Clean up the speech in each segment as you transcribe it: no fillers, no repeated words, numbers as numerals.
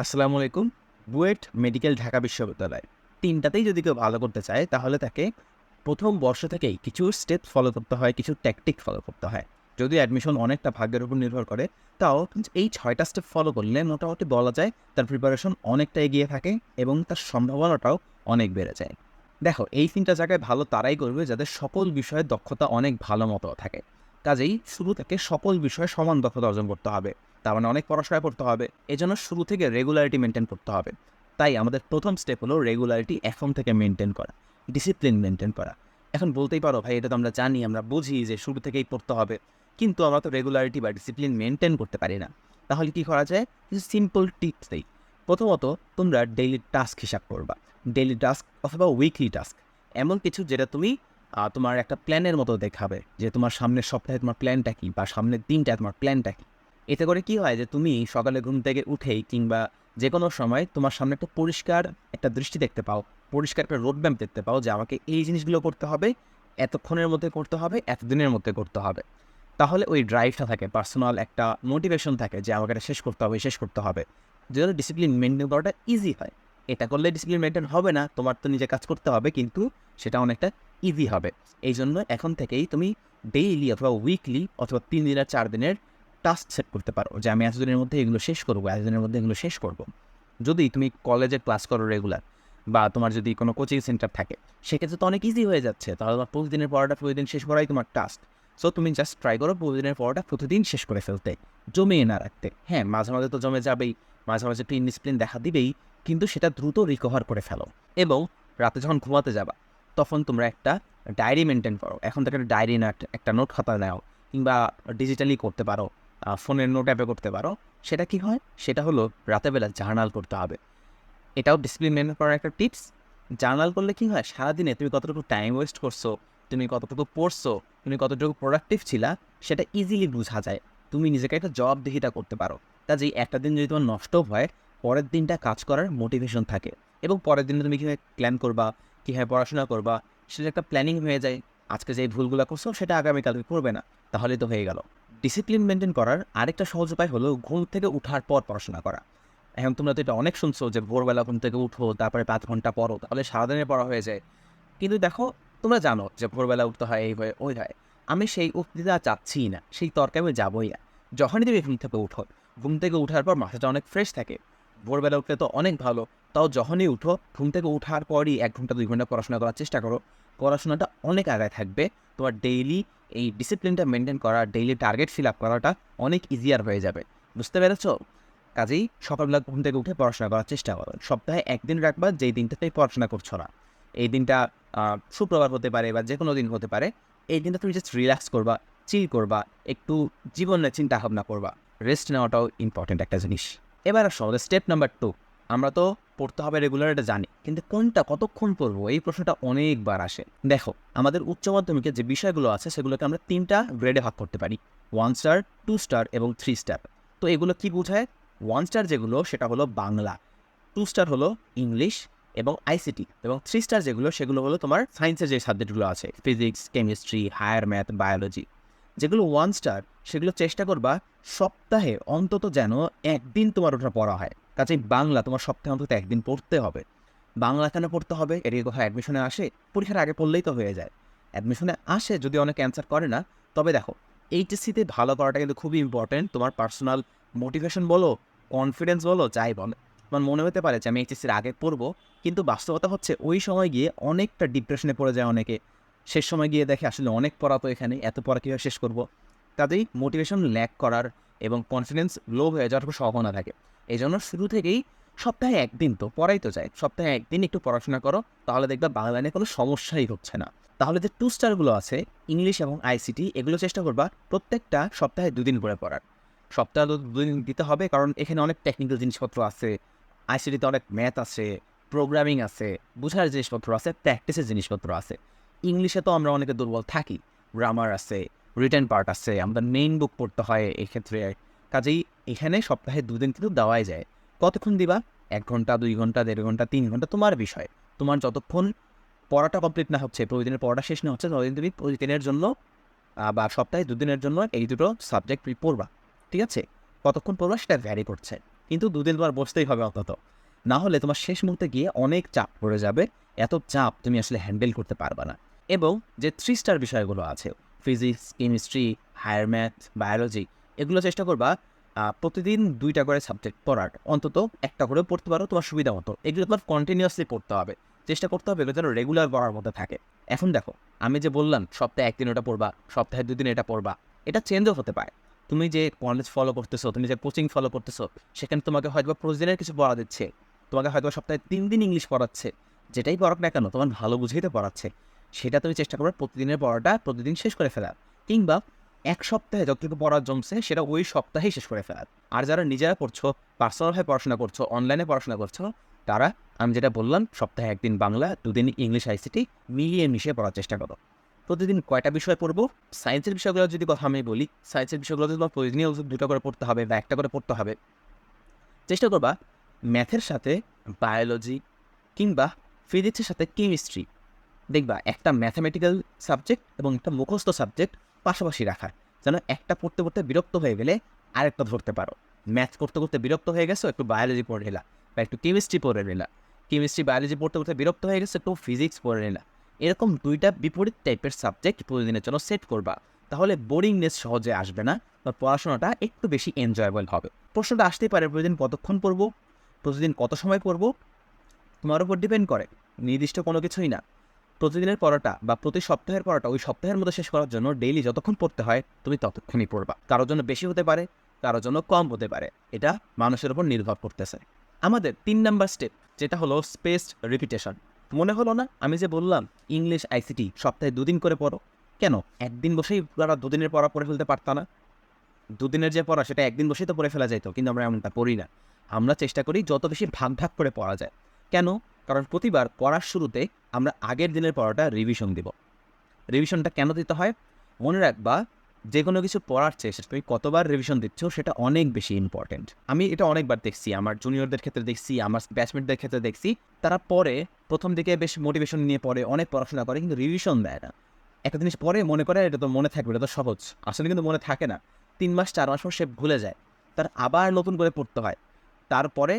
আসসালামু আলাইকুম। বুয়েট, মেডিকেল, ঢাকা বিশ্ববিদ্যালয় ৩টাতেই যদি কেউ ভালো করতে চায় তাহলে তাকে প্রথম বর্ষ থেকেই কিছু স্টেপ ফলো করতে হয়, কিছু ট্যাকটিক ফলো করতে হয়। যদিও অ্যাডমিশন অনেকটা ভাগ্যের উপর নির্ভর করে, তাও কিন্তু এই ৬টা স্টেপ ফলো করলে মোটামুটি বলা যায় তার প্রিপারেশন অনেকটা এগিয়ে থাকে এবং তার সম্ভাবনাটাও অনেক বেড়ে যায়। দেখো, এই ৩টা জায়গায় ভালো তারাই করবে যাদের সকল বিষয়ে দক্ষতা অনেক ভালো মতো থাকে। কাজেই শুরু থেকে সকল বিষয়ে সমান দক্ষতা অর্জন করতে হবে। তার মানে অনেক পড়াশোনা করতে হবে। এজন্য শুরু থেকে রেগুলারিটি মেইনটেইন করতে হবে। তাই আমাদের প্রথম স্টেপ হলো রেগুলারিটি এখন থেকে মেইনটেইন করা, ডিসিপ্লিন মেইনটেইন করা। এখন বলতেই পারো, ভাই এটা তো আমরা জানি, আমরা বুঝি যে শুরু থেকেই পড়তে হবে। কিন্তু আমরা তো রেগুলারিটি বা ডিসিপ্লিন মেইনটেইন করতে পারি না। তাহলে কি করা যায়? কিছু সিম্পল টিপস দেই। প্রথমত, তোমরা ডেইলি টাস্ক হিসাব করবা। ডেইলি টাস্ক অথবা উইকলি টাস্ক। এমন কিছু যেটা তুমি তোমার একটা প্ল্যানের মতো দেখাবে যে তোমার সামনের সপ্তাহে তোমার প্ল্যানটা কী বা সামনের দিনটায় তোমার প্ল্যানটা কী। এতে করে কি হয় যে তুমি সকালে ঘুম থেকে উঠেই কিংবা যে কোনো সময় তোমার সামনে একটা পরিষ্কার একটা দৃষ্টি দেখতে পাও, পরিষ্কার একটা রোডম্যাপ দেখতে পাও যে আমাকে এই জিনিসগুলো করতে হবে, এতক্ষণের মধ্যে করতে হবে, এতদিনের মধ্যে করতে হবে। তাহলে ওই ড্রাইভটা থাকে, পার্সোনাল একটা মোটিভেশন থাকে যে আমাকে এটা শেষ করতে হবে, শেষ করতে হবে। যেন ডিসিপ্লিন মেনটেন করাটা ইজি হয়। এটা করলে ডিসিপ্লিন মেনটেন হবে না, তোমার তো নিজে কাজ করতে হবে, কিন্তু সেটা অনেকটা ইজি হবে। এই জন্য এখন থেকেই তুমি ডেইলি অথবা উইকলি অথবা ৩ দিনের ৪ দিনের টাস্ক সেট করতে পারো যে আমি এতদিনের মধ্যে এগুলো শেষ করবো, এতদিনের মধ্যে এগুলো শেষ করবো। যদি তুমি কলেজে ক্লাস করো রেগুলার বা তোমার যদি কোনো কোচিং সেন্টার থাকে, সেক্ষেত্রে তো অনেক ইজি হয়ে যাচ্ছে। তাহলে তোমার প্রতিদিনের পড়াটা প্রতিদিন শেষ করাই তোমার টাস্ক। সো তুমি জাস্ট ট্রাই করো প্রতিদিনের পড়াটা প্রতিদিন শেষ করে ফেলতে, জমিয়ে না রাখতে। হ্যাঁ, মাঝে মাঝে তো জমে যাবেই, মাঝে মাঝে একটু ইনডিসিপ্লিন দেখা দিবেই, কিন্তু সেটা দ্রুত রিকভার করে ফেলো। এবং রাতে যখন ঘুমাতে যাবা তখন তোমরা একটা ডায়েরি মেনটেন করো। এখন থেকে একটা ডায়েরি না, একটা নোট খাতা নাও, কিংবা ডিজিটালি করতে পারো, ফোনের নোট অ্যাপে করতে পারো। সেটা কি হয়? সেটা হলো রাতেরবেলা জার্নাল করতে হবে। এটাও ডিসিপ্লিন মেনটেন করার একটা টিপস। জার্নাল করলে কি হয়, সারাদিনে তুমি কতটুকু টাইম ওয়েস্ট করছো, তুমি কতটুকু পড়ছো, তুমি কতটুকু প্রোডাক্টিভ ছিলা, সেটা ইজিলি বোঝা যায়। তুমি নিজেকে একটা জবাবদিহিতা করতে পারো। কাজেই একটা দিন যদি তোমার নষ্ট হয়, পরের দিনটা কাজ করার মোটিভেশন থাকে। এবং পরের দিনে তুমি কীভাবে প্ল্যান করবা, কীভাবে পড়াশোনা করবা, সেটা একটা প্ল্যানিং হয়ে যায়। আজকে যে ভুলগুলো করছো সেটা আগামীকাল তুমি করবে না, তাহলে তো হয়ে গেল। ডিসিপ্লিন মেনটেন করার আরেকটা সহজ উপায় হলো ঘুম থেকে উঠার পর পড়াশোনা করা। এখন তোমরা তো এটা অনেক শুনছো যে ভোরবেলা ঘুম থেকে উঠো, তারপরে ৫ ঘন্টা পড়ো, তাহলে সারাদিনের পড়া হয়ে যায়। কিন্তু দেখো, তোমরা জানো যে ভোরবেলা উঠতে হয়, এই হয়, ওই হয়। আমি সেই উঠতে চাচ্ছিই না, সেই তর্কে আমি যাবোই না। যখনই তুমি ঘুম থেকে উঠো, ঘুম থেকে উঠার পর মাথাটা অনেক ফ্রেশ থাকে। ভোরবেলা উঠলে তো অনেক ভালো। তাও যখনই উঠো, ঘুম থেকে উঠার পরই ১ ঘন্টা ২ ঘন্টা পড়াশোনা করার চেষ্টা করো। পড়াশোনাটা অনেক আগায় থাকবে। তোমার ডেইলি এই ডিসিপ্লিনটা মেনটেন করা, ডেইলি টার্গেট ফিল আপ করাটা অনেক ইজিয়ার হয়ে যাবে। বুঝতে পেরেছ? কাজেই সকালবেলা ঘুম থেকে উঠে পড়াশোনা করার চেষ্টা করো। সপ্তাহে ১ দিন রাখবা যেই দিনটাতেই পড়াশোনা করছো না। এই দিনটা শুক্রবার হতে পারে বা যেকোনো দিন হতে পারে। এই দিনটা তুমি জাস্ট রিল্যাক্স করবা, চিল করবা, একটু জীবনের চিন্তাভাবনা করবা। রেস্ট নেওয়াটাও ইম্পর্টেন্ট একটা জিনিস। এবার আসো আমাদের স্টেপ নাম্বার 2। আমরা তো পড়তে হবে রেগুলার, এটা জানি। কিন্তু কোনটা কতক্ষণ পড়বো, এই প্রশ্নটা অনেকবার আসে। দেখো, আমাদের উচ্চ মাধ্যমিকে যে বিষয়গুলো আছে সেগুলোকে আমরা ৩টা গ্রেডে ভাগ করতে পারি। 1 স্টার, 2 স্টার এবং 3 স্টার। তো এগুলো কি বোঝায়? 1 স্টার যেগুলো সেটা হলো বাংলা, 2 স্টার হলো ইংলিশ এবং আইসিটি, এবং 3 স্টার যেগুলো সেগুলো হলো তোমার সায়েন্সের যে সাবজেক্টগুলো আছে, physics, chemistry, higher math, biology. যেগুলো 1 স্টার সেগুলো চেষ্টা করবা সপ্তাহে অন্তত যেন ১ দিন তোমার ওটা পড়া হয়। কাজেই বাংলা তোমার সপ্তাহে অন্তত ১ দিন পড়তে হবে। বাংলা কেন পড়তে হবে? এর কি কোথাও অ্যাডমিশনে আসে? পরীক্ষার আগে পড়লেই তো হয়ে যায়। অ্যাডমিশনে আসে যদি অনেকে অ্যান্সার করে না। তবে দেখো, এইচএসসিতে ভালো করাটা কিন্তু খুবই ইম্পর্টেন্ট। তোমার পার্সোনাল মোটিভেশন বলো, কনফিডেন্স বলো, যাই বলো। তোমার মনে হতে পারে যে আমি এইচএসসির আগে পড়বো, কিন্তু বাস্তবতা হচ্ছে ওই সময় গিয়ে অনেকটা ডিপ্রেশনে পড়ে যায় অনেকে। শেষ সময় গিয়ে দেখে আসলে অনেক পড়া তো এখানে, এত পড়া কীভাবে শেষ করবো? তাতেই মোটিভেশন ল্যাক করার এবং কনফিডেন্স লো হয়ে যাওয়ার খুব সম্ভাবনা থাকে। এই জন্য শুরু থেকেই সপ্তাহে ১ দিন তো পড়াই তো যায়, সপ্তাহে ১ দিন একটু পড়াশোনা করো, তাহলে দেখবা বাংলা নিয়ে কোনো সমস্যাই হচ্ছে না। তাহলে যে 2 স্টারগুলো আছে, ইংলিশ এবং আইসিটি, এগুলো চেষ্টা করবা প্রত্যেকটা সপ্তাহে ২ দিন করে পড়ার। সপ্তাহে ২ দিন দিতে হবে, কারণ এখানে অনেক টেকনিক্যাল জিনিসপত্র আছে। আইসিটিতে অনেক ম্যাথ আছে, প্রোগ্রামিং আছে, বুঝার জিনিসপত্র আছে, প্র্যাকটিসের জিনিসপত্র আছে। ইংলিশে তো আমরা অনেকে দুর্বল থাকি, গ্রামার আছে, রিটেন পার্ট আছে, আমাদের মেইন বুক পড়তে হয় এক্ষেত্রে। কাজেই এখানে সপ্তাহে ২ দিন কিন্তু দেওয়াই যায়। কতক্ষণ দিবা? ১ ঘন্টা, ২ ঘন্টা, ১.৫ ঘন্টা, ৩ ঘন্টা, তোমার বিষয়। তোমার যতক্ষণ পড়াটা কমপ্লিট না হচ্ছে, প্রতিদিনের পড়াটা শেষ না হচ্ছে, ততদিন তুমি প্রতিদিনের জন্য বা সপ্তাহে ২ দিনের জন্য এই দুটো সাবজেক্ট পড়বা। ঠিক আছে? কতক্ষণ পড়বা সেটা ভ্যারি করছে। কিন্তু 2 দিন পর বসতেই হবে অন্তত। না হলে তোমার শেষ মুহূর্তে গিয়ে অনেক চাপ পড়ে যাবে। এত চাপ তুমি আসলে হ্যান্ডেল করতে পারবা না। এবং যে 3 স্টার বিষয়গুলো আছে, physics, chemistry, higher math, biology, এগুলো চেষ্টা করবা প্রতিদিন 2টা করে সাবজেক্ট পড়ার। অন্তত একটা করে পড়তে পারো তোমার সুবিধা মতো। এগুলো তোমার কন্টিনিউয়াসলি পড়তে হবে। চেষ্টা করতে হবে এগুলো যেন রেগুলার পড়ার মধ্যে থাকে। এখন দেখো, আমি যে বললাম সপ্তাহে 1 দিন ওটা পড়বা, সপ্তাহে 2 দিন এটা পড়বা, এটা চেঞ্জও হতে পারে। তুমি যে কলেজ ফলো করতেছো, তুমি যে কোচিং ফলো করতেছো, সেখানে তোমাকে হয়তোবা প্রতিদিনের কিছু পড়া দিচ্ছে। তোমাকে হয়তোবা সপ্তাহে 3 দিন ইংলিশ পড়াচ্ছে। যেটাই পড়াক না কেন, তোমার ভালো বুঝেই তো পড়াচ্ছে। সেটা তুমি চেষ্টা করবে প্রতিদিনের পড়াটা প্রতিদিন শেষ করে ফেলার। কিংবা 1 সপ্তাহে যতটুকু পড়া জমছে সেটা ওই সপ্তাহেই শেষ করে ফেলার। আর যারা নিজেরা পড়ছো, পার্সোনালভাবে পড়াশোনা করছো, অনলাইনে পড়াশোনা করছো, তারা আমি যেটা বললাম সপ্তাহে 1 দিন বাংলা, 2 দিন ইংলিশ আইসিটি মিলিয়ে মিশিয়ে পড়ার চেষ্টা করো। প্রতিদিন কয়টা বিষয় পড়বো? সায়েন্সের বিষয়গুলো যদি কথা আমি বলি, সায়েন্সের বিষয়গুলো তোমার প্রতিদিনই 2টা করে পড়তে হবে বা 1টা করে পড়তে হবে। চেষ্টা করবা ম্যাথের সাথে বায়োলজি কিংবা ফিজিক্সের সাথে কেমিস্ট্রি, দেখবা একটা ম্যাথামেটিক্যাল সাবজেক্ট এবং একটা মুখস্থ সাবজেক্ট পাশাপাশি রাখা, যেন একটা পড়তে পড়তে বিরক্ত হয়ে গেলে আরেকটা ধরতে পারো। ম্যাথ করতে করতে বিরক্ত হয়ে গেছো, একটু বায়োলজি পড়ে নিলা বা একটু কেমিস্ট্রি পড়ে নিলা। কেমিস্ট্রি বায়োলজি পড়তে পড়তে বিরক্ত হয়ে গেছে, একটু ফিজিক্স পড়ে নিলা। এরকম 2টা বিপরীত টাইপের সাবজেক্ট প্রতিদিনের জন্য সেট করবা। তাহলে বোরিংনেস সহজে আসবে না বা পড়াশোনাটা একটু বেশি এনজয়েবল হবে। প্রশ্নটা আসতেই পারে, প্রতিদিন কতক্ষণ পড়বো, প্রতিদিন কত সময় পড়বো? তোমার উপর ডিপেন্ড করে, নির্দিষ্ট কোনো কিছুই না। প্রতিদিনের পড়াটা বা প্রতি সপ্তাহের পড়াটা ওই সপ্তাহের মধ্যে শেষ করার জন্য ডেইলি যতক্ষণ পড়তে হয় তুমি ততক্ষণই পড়বা। কারোর জন্য বেশি হতে পারে, কারোর জন্য কম হতে পারে, এটা মানুষের উপর নির্ভর করতেছে। আমাদের 3 নাম্বার স্টেপ যেটা হলো স্পেসড রিপিটেশন। মনে হলো না আমি যে বললাম ইংলিশ আইসিটি সপ্তাহে 2 দিন করে পড়ো? কেন একদিন বসেই তারা 2 দিনের পড়া পড়ে ফেলতে পারতা না? 2 দিনের যে পড়া সেটা একদিন বসেই তো পড়ে ফেলা যাইতো, কিন্তু আমরা এমনটা করি না। আমরা চেষ্টা করি যত বেশি ভাগ ভাগ করে পড়া যায়। কেন? কারণ প্রতিবার পড়ার শুরুতে আমরা আগের দিনের পড়াটা রিভিশন দিব। রিভিশনটা কেন দিতে হয়? মনে রাখবা, যে কোনো কিছু পড়ার চেয়ে সেটা তুমি কতবার রিভিশন দিচ্ছ সেটা অনেক বেশি ইম্পর্টেন্ট। আমি এটা অনেকবার দেখছি, আমার জুনিয়রদের ক্ষেত্রে দেখছি, আমার ব্যাচমেটদের ক্ষেত্রে দেখছি। তারা পড়ে, প্রথম দিকে বেশ মোটিভেশন নিয়ে পড়ে, অনেক পড়াশোনা করে, কিন্তু রিভিশন দেয় না। একটা জিনিস পড়ে মনে করে এটা তো মনে থাকবে, এটা তো সহজ। আসলে কিন্তু মনে থাকে না। 3 মাস 4 মাস পর সে ভুলে যায়। তার আবার নতুন করে পড়তে হয়। তারপরে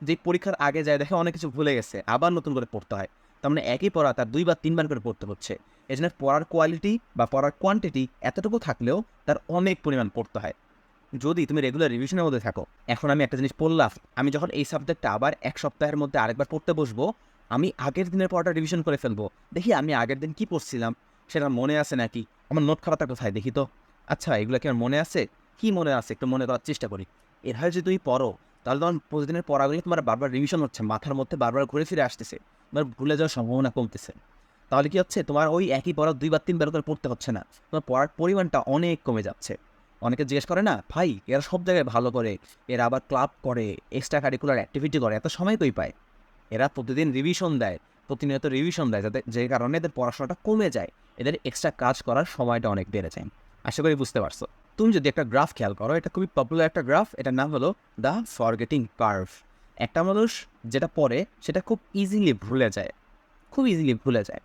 যে পরীক্ষার আগে যায় দেখে অনেক কিছু ভুলে গেছে, আবার নতুন করে পড়তে হয়। তার মানে একই পড়া তার 2 বা 3 বার করে পড়তে হচ্ছে। এজন্য পড়ার কোয়ালিটি বা পড়ার কোয়ান্টিটি এতটুকু থাকলেও তার অনেক পরিমাণ পড়তে হয়। যদি তুমি রেগুলার রিভিশনের মধ্যে থাকো, এখন আমি একটা জিনিস পড়লাম, আমি যখন এই সাবজেক্টটা আবার 1 সপ্তাহের মধ্যে আরেকবার পড়তে বসবো, আমি আগের দিনের পড়াটা রিভিশন করে ফেলবো। দেখি আমি আগের দিন কি পড়ছিলাম, সেটা মনে আছে নাকি, আমার নোট খাতাটা কোথায় দেখি তো। আচ্ছা এগুলো কি আমার মনে আছে? কি মনে আছে একটু মনে করার চেষ্টা করি। এভাবে যদি তুমি পড়ো, তাহলে তোমার প্রতিদিনের পড়াগুলি তোমার বারবার রিভিশন হচ্ছে, মাথার মধ্যে বারবার ঘুরে ফিরে আসতেছে, তোমার ভুলে যাওয়ার সম্ভাবনা কমতেছে। তাহলে কি হচ্ছে, তোমার ওই একই পড়া 2 বা 3 বার করে পড়তে হচ্ছে না, তোমার পড়ার পরিমাণটা অনেক কমে যাচ্ছে। অনেকে জিজ্ঞেস করে না, ভাই এরা সব জায়গায় ভালো করে, এরা আবার ক্লাব করে, এক্সট্রা কারিকুলার অ্যাক্টিভিটি করে, এত সময় কই পায়? এরা প্রতিদিন রিভিশন দেয়, প্রতিনিয়ত রিভিশন দেয়, যাতে যে কারণে এদের পড়াশোনাটা কমে যায়, এদের এক্সট্রা কাজ করার সময়টা অনেক বেড়ে যায়। আশা করি বুঝতে পারছো। তুমি যদি একটা গ্রাফ খেয়াল করো, এটা খুবই পপুলার একটা গ্রাফ, এটার নাম হলো দ্য ফরগেটিং কার্ভ। একটা মানুষ যেটা পড়ে সেটা খুব ইজিলি ভুলে যায়, খুব ইজিলি ভুলে যায়।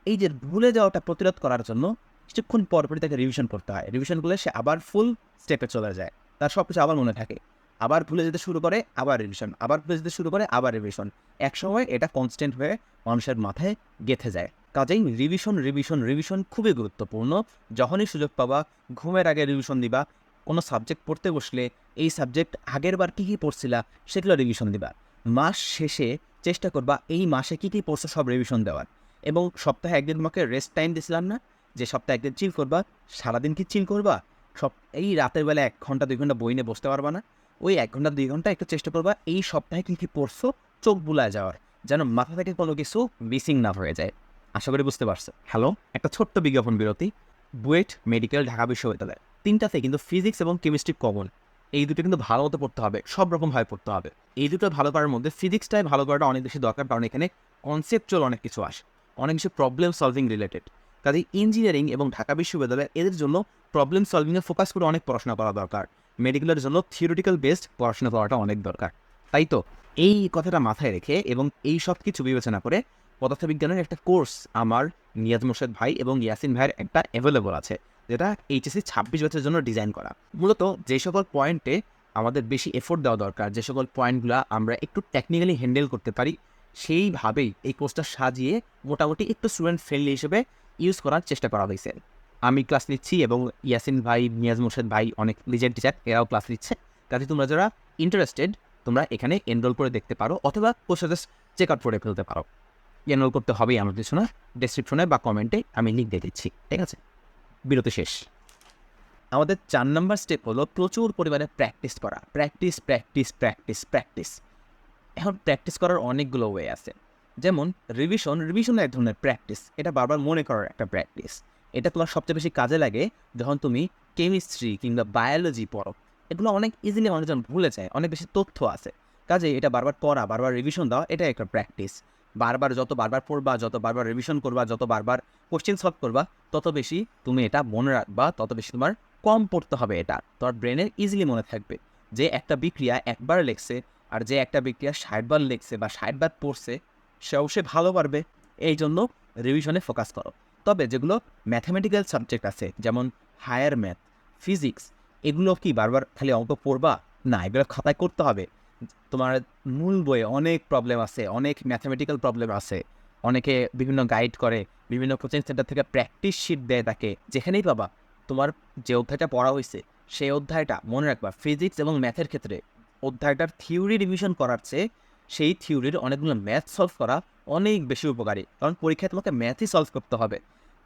এই যে ভুলে যাওয়াটা প্রতিরোধ করার জন্য কিছুক্ষণ পরপরই তাকে রিভিশন করতে হয়। রিভিশন করলে সে আবার ফুল স্টেপে চলে যায়, তার সব কিছু আবার মনে থাকে। আবার ভুলে যেতে শুরু করে, আবার রিভিশন, আবার ভুলে যেতে শুরু করে, আবার রিভিশন। একসময় এটা কনস্ট্যান্ট হয়ে মানুষের মাথায় গেঁথে যায়। কাজেই রিভিশন রিভিশন রিভিশন খুবই গুরুত্বপূর্ণ। যখনই সুযোগ পাবা, ঘুমের আগে রিভিশন দিবা। কোনো সাবজেক্ট পড়তে বসলে এই সাবজেক্ট আগের বার কী কী পড়ছিলা সেগুলো রিভিশন দিবা। মাস শেষে চেষ্টা করবা এই মাসে কী কী পড়ছো সব রিভিশন দেওয়ার। এবং সপ্তাহে 1 দিন তোমাকে রেস্ট টাইম দিয়েছিলাম না, যে সপ্তাহে 1 দিন চিল করবা, সারাদিন কি চিল করবা? এই রাতের বেলা 1 ঘন্টা 2 ঘন্টা বই নিয়ে বসতে পারবা না? ওই 1 ঘন্টা 2 ঘন্টা একটু চেষ্টা করবা এই সপ্তাহে কী কী পড়ছো চোখ বুলায় যাওয়ার, যেন মাথা থেকে কোনো কিছু মিসিং না হয়ে যায়। আশা করি বুঝতে পারছো। হ্যালো, একটা ছোট্ট বিজ্ঞাপন বিরতি। বুয়েট মেডিকেল ঢাকা বিশ্ববিদ্যালয়, 3টাতে কিন্তু ফিজিক্স এবং কেমিস্ট্রি কমন। এই দুটো কিন্তু ভালো মতো পড়তে হবে, সব রকমভাবে পড়তে হবে। এই দুটো ভালো করার মধ্যে ফিজিক্সটাই ভালো করাটা অনেক বেশি দরকার, কারণ এখানে কনসেপচুয়াল অনেক কিছু আসে, অনেক কিছু প্রবলেম সলভিং রিলেটেড। কাজেই ইঞ্জিনিয়ারিং এবং ঢাকা বিশ্ববিদ্যালয় এদের জন্য প্রবলেম সলভিংয়ে ফোকাস করে অনেক পড়াশোনা করা দরকার। মেডিকেলের জন্য থিওরিটিক্যাল বেসড পড়াশোনা করাটা অনেক দরকার। তাই তো এই কথাটা মাথায় রেখে এবং এই সব কিছু বিবেচনা করে পদার্থবিজ্ঞানের একটা কোর্স আমার নিয়াজ মোর্শেদ ভাই এবং ইয়াসিন ভাইয়ের একটা অ্যাভেলেবল আছে, যেটা এইচএসসি 26 ব্যাচের জন্য ডিজাইন করা। মূলত যে সকল পয়েন্টে আমাদের বেশি এফোর্ট দেওয়া দরকার, যে সকল পয়েন্টগুলো আমরা একটু টেকনিক্যালি হ্যান্ডেল করতে পারি, সেইভাবেই এই কোর্সটা সাজিয়ে মোটামুটি একটু স্টুডেন্ট ফ্রেন্ডলি হিসেবে ইউজ করার চেষ্টা করা হয়েছে। আমি ক্লাস নিচ্ছি এবং ইয়াসিন ভাই, নিয়াজ মোর্শেদ ভাই অনেক লিজেন্ড টিচার, এরাও ক্লাস নিচ্ছে। কাজে তোমরা যারা ইন্টারেস্টেড তোমরা এখানে এনরোল করে দেখতে পারো, অথবা কোর্সটা জাস্ট চেক আউট করে ফেলতে পারো। এনরোল করতে হবেই আমার কিছু না, ডেসক্রিপশনে বা কমেন্টে আমি লিঙ্ক দিয়ে দিচ্ছি। ঠিক আছে, বিরতি শেষ। আমাদের 4 নম্বর স্টেপ হলো প্রচুর পরিমাণে প্র্যাকটিস করা। Practice practice practice practice. এখন প্র্যাকটিস করার অনেকগুলো ওয়ে আছে, যেমন রিভিশন এক ধরনের প্র্যাকটিস, এটা বারবার মনে করার একটা প্র্যাকটিস। এটা তোমার সবচেয়ে বেশি কাজে লাগে যখন তুমি কেমিস্ট্রি কিংবা বায়োলজি পড়ো। এগুলো অনেক ইজিলি মানুষজন ভুলে যায়, অনেক বেশি তথ্য আছে। কাজে এটা বারবার পড়া, বারবার রিভিশন দেওয়া, এটা একটা প্র্যাকটিস। যত বারবার পড়বা, যত বারবার রিভিশন করবা, যত বারবার কোশ্চেন সলভ করবা, তত বেশি তুমি এটা মনে রাখবা, তত বেশি তোমার কম পড়তে হবে। এটা তোমার ব্রেনে ইজিলি মনে থাকবে যে একটা বিক্রিয়া একবার লেখছে, আর যে একটা বিক্রিয়া 60 বার লিখছে বা 60 বার পড়ছে, সেও সে ভালো পারবে। এই জন্য রিভিশনে ফোকাস করো। তবে যেগুলো ম্যাথামেটিক্যাল সাবজেক্ট আছে, যেমন হায়ার ম্যাথ, ফিজিক্স, এগুলো কি বারবার খালি অঙ্ক পড়বা? না, এগুলো খাতায় করতে হবে। তোমার মূল বইয়ে অনেক প্রবলেম আছে, অনেক ম্যাথামেটিক্যাল প্রবলেম আছে। অনেকে বিভিন্ন গাইড করে, বিভিন্ন কোচিং সেন্টার থেকে প্র্যাকটিস শিট দেয় তাকে, যেখানেই পাবা তোমার যে অধ্যায়টা পড়া হয়েছে সেই অধ্যায়টা মনে রাখবা। ফিজিক্স এবং ম্যাথের ক্ষেত্রে অধ্যায়টার থিওরি রিভিশন করার চেয়ে সেই থিওরির অনেকগুলো ম্যাথ সলভ করা অনেক বেশি উপকারী, কারণ পরীক্ষায় তোমাকে ম্যাথই সলভ করতে হবে।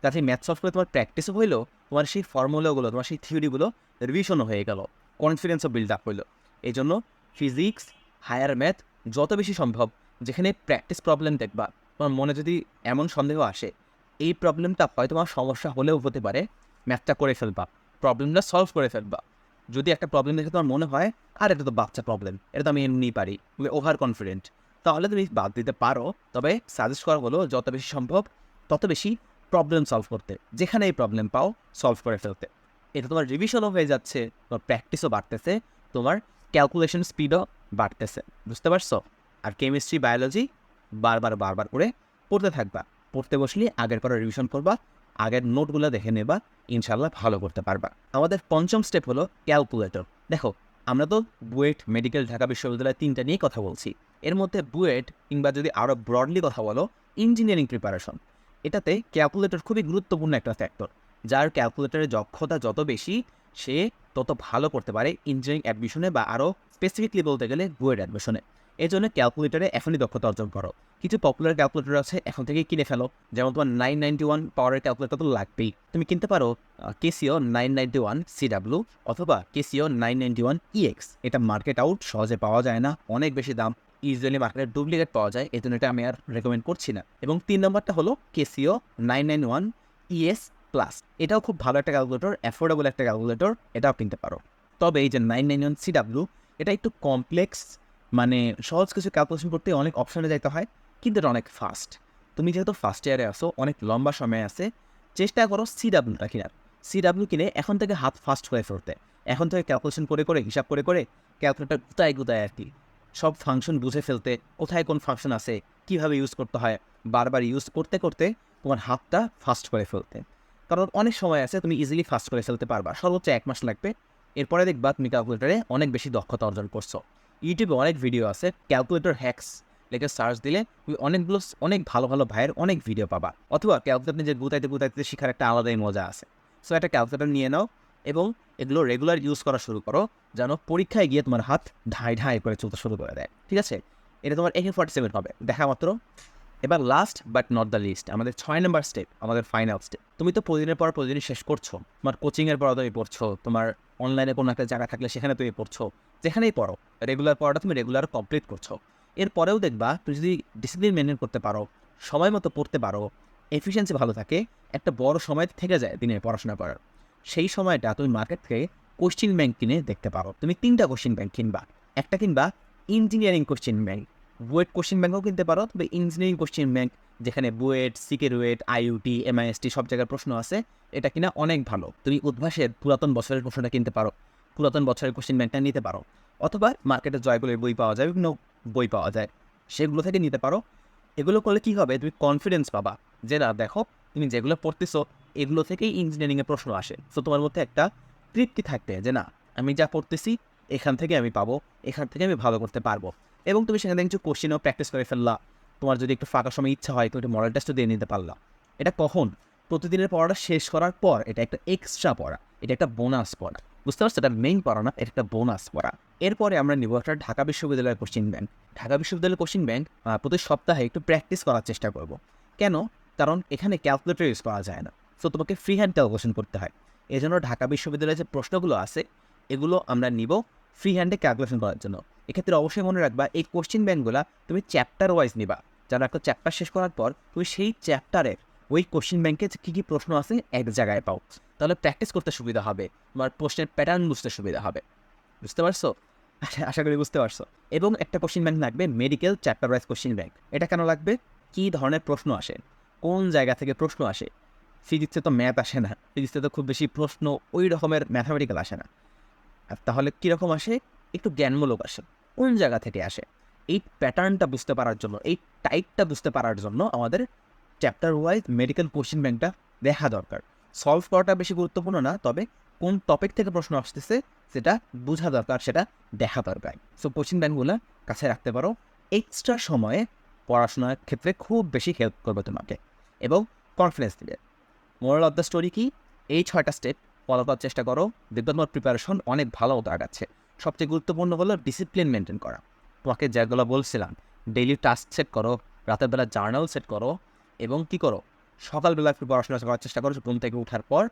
তাতে ম্যাথ সলভ করে তোমার প্র্যাকটিসও হইলো, তোমার সেই ফর্মুলাগুলো, তোমার সেই থিওরিগুলো রিভিশনও হয়ে গেল, কনফিডেন্সও বিল্ড আপ হইলো। এই জন্য ফিজিক্স, হায়ার ম্যাথ যত বেশি সম্ভব যেখানে প্র্যাকটিস প্রবলেম দেখবা, তোমার মনে যদি এমন সন্দেহ আসে এই প্রবলেমটা হয়তো তোমার সমস্যা হলেও হতে পারে, ম্যাথটা করে ফেলবা, প্রবলেমটা সলভ করে ফেলবা। যদি একটা প্রবলেম দেখে তোমার মনে হয় আর এটা তো বাচ্চা প্রবলেম, এটা তো আমি এমনিই পারি, তুমি ওভার কনফিডেন্ট, তাহলে তুমি বাদ দিতে পারো। তবে সাজেস্ট করা হলো যত বেশি সম্ভব তত বেশি প্রবলেম সলভ করতে, যেখানে এই প্রবলেম পাও সলভ করে ফেলতে। এটা তোমার রিভিশনও হয়ে যাচ্ছে, তোমার প্র্যাকটিসও বাড়তেছে, তোমার ক্যালকুলেশন স্পিডও বাড়তেছে। বুঝতে পারছো? আর কেমিস্ট্রি, বায়োলজি বারবার বারবার করে পড়তে থাকবা। পড়তে বসলে আগের পরে রিভিশন করবা, আগের নোটগুলো দেখে নেবা, ইনশাল্লাহ ভালো করতে পারবা। আমাদের 5ম স্টেপ হলো ক্যালকুলেটর। দেখো, আমরা তো বুয়েট, মেডিকেল, ঢাকা বিশ্ববিদ্যালয় 3টা নিয়ে কথা বলছি। এর মধ্যে বুয়েট কিংবা যদি আরও ব্রডলি কথা বলো ইঞ্জিনিয়ারিং প্রিপারেশন, এটাতে ক্যালকুলেটর খুবই গুরুত্বপূর্ণ একটা ফ্যাক্টর। যার ক্যালকুলেটরের দক্ষতা যত বেশি, সে তত ভালো করতে পারে ইঞ্জিনিয়ারিং অ্যাডমিশনে, বা আরও স্পেসিফিকলি বলতে গেলে বুয়েট অ্যাডমিশনে। এই জন্য ক্যালকুলেটরে এখনই দক্ষতা অর্জন করো। কিছু পপুলার ক্যালকুলেটর আছে, এখন থেকেই কিনে ফেলো। যেমন তোমার 991 পাওয়ারের ক্যালকুলেটর তো লাগবেই, তুমি কিনতে পারো কেসিও 991 CW অথবা কেসিও 991 EX। এটা মার্কেট আউট, সহজে পাওয়া যায় না, অনেক বেশি দাম, ইউজুয়ালি মার্কেটে ডুপ্লিকেট পাওয়া যায়, এই জন্য এটা আমি আর রেকমেন্ড করছি না। এবং 3 নম্বরটা হলো কেসিও 991 ES+। এটাও খুব ভালো একটা ক্যালকুলেটর, অ্যাফোর্ডেবল একটা ক্যালকুলেটর, এটাও কিনতে পারো। তবে এই যে 991 CW, এটা একটু কমপ্লেক্স, মানে সহজ কিছু ক্যালকুলেশন করতে অনেক অপশানে যাইতে হয়, কিন্তু এটা অনেক ফাস্ট। তুমি যেহেতু ফার্স্ট ইয়ারে আসো, অনেক লম্বা সময় আছে, চেষ্টা করো CWটা কেনার। CW কিনে এখন থেকে হাত ফাস্ট হয়ে ফেলতে, এখন থেকে ক্যালকুলেশন করে করে, হিসাব করে করে, ক্যালকুলেটর গুতায় গুতায় আর কি সব ফাংশন বুঝে ফেলতে, কোথায় কোন ফাংশন আছে, কীভাবে ইউজ করতে হয়, বারবার ইউজ করতে করতে তোমার হাতটা ফাস্ট করে ফেলতে। কারণ অনেক সময় আছে তুমি ইজিলি ফাস্ট করে ফেলতে পারবা, সর্বোচ্চ 1 মাস লাগবে। এরপরে দেখবা তুমি ক্যালকুলেটরে অনেক বেশি দক্ষতা অর্জন করছো। ইউটিউবে অনেক ভিডিও আছে, ক্যালকুলেটর হ্যাকস লেখে সার্চ দিলে তুমি অনেক ভালো ভালো ভাইয়ের অনেক ভিডিও পাবা। অথবা ক্যালকুলেটর নিজে গুতাইতে গুতাইতে শেখার একটা আলাদাই মজা আছে। সো একটা ক্যালকুলেটর নিয়ে নাও এবং এগুলো রেগুলার ইউজ করা শুরু করো, যেন পরীক্ষায় গিয়ে তোমার হাত ঢাই ঢাই করে চলতে শুরু করে দেয়। ঠিক আছে, এটা তোমার AK47 হবে দেখা মাত্র। এবার last but not the least, আমাদের 6 নম্বর স্টেপ, আমাদের ফাইনাল স্টেপ। তুমি তো প্রতিদিনের পর প্রতিদিন শেষ করছো, তোমার কোচিংয়ের পড়া তুমি পড়ছো, তোমার অনলাইনে কোনো একটা জায়গা থাকলে সেখানে তুমি পড়ছো, যেখানেই পড়ো রেগুলার পড়াটা তুমি রেগুলার কমপ্লিট করছো। এরপরেও দেখবা তুমি যদি ডিসিপ্লিন মেনটেন করতে পারো, সময় মতো পড়তে পারো, এফিসিয়েন্সি ভালো থাকে, একটা বড় সময় থেকে যায় দিনে পড়াশোনা করার। সেই সময়টা তুমি মার্কেট থেকে কোশ্চিন ব্যাংক কিনে দেখতে পারো। তুমি 3টা কোশ্চিন ব্যাংক কিনবা। একটা কিনবা engineering question bank, BUET question ব্যাংকও কিনতে পারো, তবে ইঞ্জিনিয়ারিং কোশ্চিন ব্যাংক যেখানে বুয়েট, সিকেরুয়েট, IUT, MIST সব জায়গার প্রশ্ন আছে, এটা কিনা অনেক ভালো। তুমি উদ্ভাসের পুরাতন বছরের প্রশ্নটা কিনতে পারো, পুরাতন বছরের কোশ্চিন ব্যাংকটা নিতে পারো। অথবা মার্কেটে জয়গুলোর বই পাওয়া যায়, বিভিন্ন বই পাওয়া যায়, সেগুলো থেকে নিতে পারো। এগুলো করলে কী হবে, তুমি কনফিডেন্স পাবা যে না, দেখো তুমি যেগুলো পড়তেছো এগুলো থেকেই ইঞ্জিনিয়ারিংয়ের প্রশ্ন আসে। সো তোমার মধ্যে একটা তৃপ্তি থাকবে যে না, আমি যা পড়তেছি এখান থেকে আমি পাবো, এখান থেকে আমি ভালো করতে পারবো। এবং তুমি সেখান থেকে কিছু কোশ্চেনও প্র্যাকটিস করে ফেললা। তোমার যদি একটু ফাঁকা সময় ইচ্ছা হয়, তুমি একটু মডেল টেস্টও দিয়ে নিতে পারলা। এটা কখন? প্রতিদিনের পড়াটা শেষ করার পর এটা একটা এক্সট্রা পড়া, এটা একটা বোনাস পড়া। বুঝতে পারছো? এটা মেইন পড়া না, এটা একটা বোনাস পড়া। এরপরে আমরা নিব একটা ঢাকা বিশ্ববিদ্যালয়ের কোশ্চেন ব্যাংক। ঢাকা বিশ্ববিদ্যালয়ের কোশ্চেন ব্যাংক প্রতি সপ্তাহে একটু প্র্যাকটিস করার চেষ্টা করব। কেন? কারণ এখানে ক্যালকুলেটর ইউজ করা যায় না, সো তোমাকে ফ্রি হ্যান্ড ক্যালকুলেশন করতে হয়। এই জন্য ঢাকা বিশ্ববিদ্যালয়ের যে প্রশ্নগুলো আছে এগুলো আমরা নিব ফ্রি হ্যান্ডে ক্যালকুলেশন করার জন্য। এক্ষেত্রে অবশ্যই মনে রাখবা এই কোশ্চেন ব্যাংকগুলো তুমি চ্যাপ্টার ওয়াইজ নিবা। যারা একটা চ্যাপ্টার শেষ করার পর তুমি সেই চ্যাপ্টারের ওই কোশ্চেন ব্যাংকে কী কী প্রশ্ন আছে এক জায়গায় পাও, তাহলে প্র্যাকটিস করতে সুবিধা হবে, তোমার প্রশ্নের প্যাটার্ন বুঝতে সুবিধা হবে। বুঝতে পারছো? আশা করি বুঝতে পারছো। এবং একটা কোশ্চেন ব্যাংক লাগবে medical chapter wise question bank. এটা কেন লাগবে? কী ধরনের প্রশ্ন আসে, কোন জায়গা থেকে প্রশ্ন আসে। ফিজিক্সে তো ম্যাথ আসে না, ফিজিক্সে তো খুব বেশি প্রশ্ন ওই রকমের ম্যাথামেটিক্যাল আসে না। আর তাহলে কীরকম আসে? একটু জ্ঞানমূলক আসে। কোন জায়গা থেকে আসে এই প্যাটার্নটা বুঝতে পারার জন্য, এই টাইপটা বুঝতে পারার জন্য আমাদের চ্যাপ্টার ওয়াইজ মেডিকেল কোশ্চেন ব্যাংকটা দেখা দরকার। সলভ করাটা বেশি গুরুত্বপূর্ণ না, তবে কোন টপিক থেকে প্রশ্ন আসতেছে সেটা বোঝা দরকার, সেটা দেখা দরকার। সো কোশ্চেন ব্যাংকগুলো কাছে রাখতে পারো, এক্সট্রা সময়ে পড়াশোনার ক্ষেত্রে খুব বেশি হেল্প করবে তোমাকে এবং কনফিডেন্স দেবে। মোরাল অফ দ্য স্টোরি কি? এই 6টা স্টেপ ফলো করার চেষ্টা করো, দেখবে তোমার প্রিপারেশন অনেক ভালো মতো আগাচ্ছে। সবচেয়ে গুরুত্বপূর্ণ হলো ডিসিপ্লিন মেনটেন করা। তোমাকে যেগুলো বলছিলাম, ডেইলি টাস্ক সেট করো, রাতের বেলা জার্নাল সেট করো, এবং কী করো, সকালবেলা একটু পড়াশোনা করার চেষ্টা করো ঘুম থেকে ওঠার পর।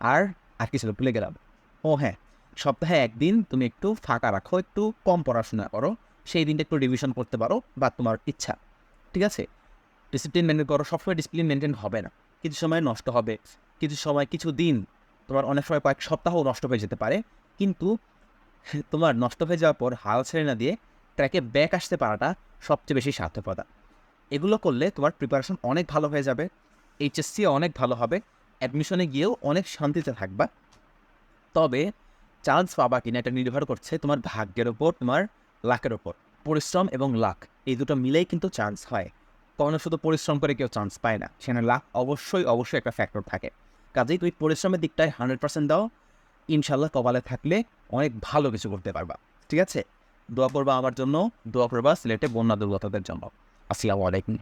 আর আর কি ছিল ভুলে গেলাম, ও হ্যাঁ, সপ্তাহে একদিন তুমি একটু ফাঁকা রাখো, একটু কম পড়াশোনা করো, সেই দিনটা একটু রিভিশন করতে পারো বা তোমার ইচ্ছা। ঠিক আছে? ডিসিপ্লিন মেনটেন করো। সবসময় ডিসিপ্লিন মেনটেন হবে না, কিছু সময় নষ্ট হবে, কিছু সময় কিছু দিন, তোমার অনেক সময় কয়েক সপ্তাহও নষ্ট হয়ে যেতে পারে। কিন্তু তোমার নষ্ট হয়ে যাওয়ার পর হাল ছেড়ে না দিয়ে ট্র্যাকে ব্যাক আসতে পারাটা সবচেয়ে বেশি সার্থকতা। এগুলো করলে তোমার প্রিপারেশন অনেক ভালো হয়ে যাবে, এইচএসসি অনেক ভালো হবে, অ্যাডমিশনে গিয়েও অনেক শান্তিতে থাকবা। তবে চান্স পাবা কিনা এটা নির্ভর করছে তোমার ভাগ্যের ওপর, তোমার লাকের ওপর। পরিশ্রম এবং লাক এই দুটো মিলেই কিন্তু চান্স হয়। কখনো শুধু পরিশ্রম করে কেউ চান্স পায় না, সেখানে লাক অবশ্যই অবশ্যই একটা ফ্যাক্টর থাকে। কাজেই তুই পরিশ্রমের দিকটায় 100% দাও, ইনশাল্লাহ কপালে থাকলে অনেক ভালো কিছু করতে পারবা। ঠিক আছে? দোয়া করবা আমার জন্য, দোয়া করবা সিলেটে বন্যা দুর্গতদের জন্য। আসসালামু আলাইকুম।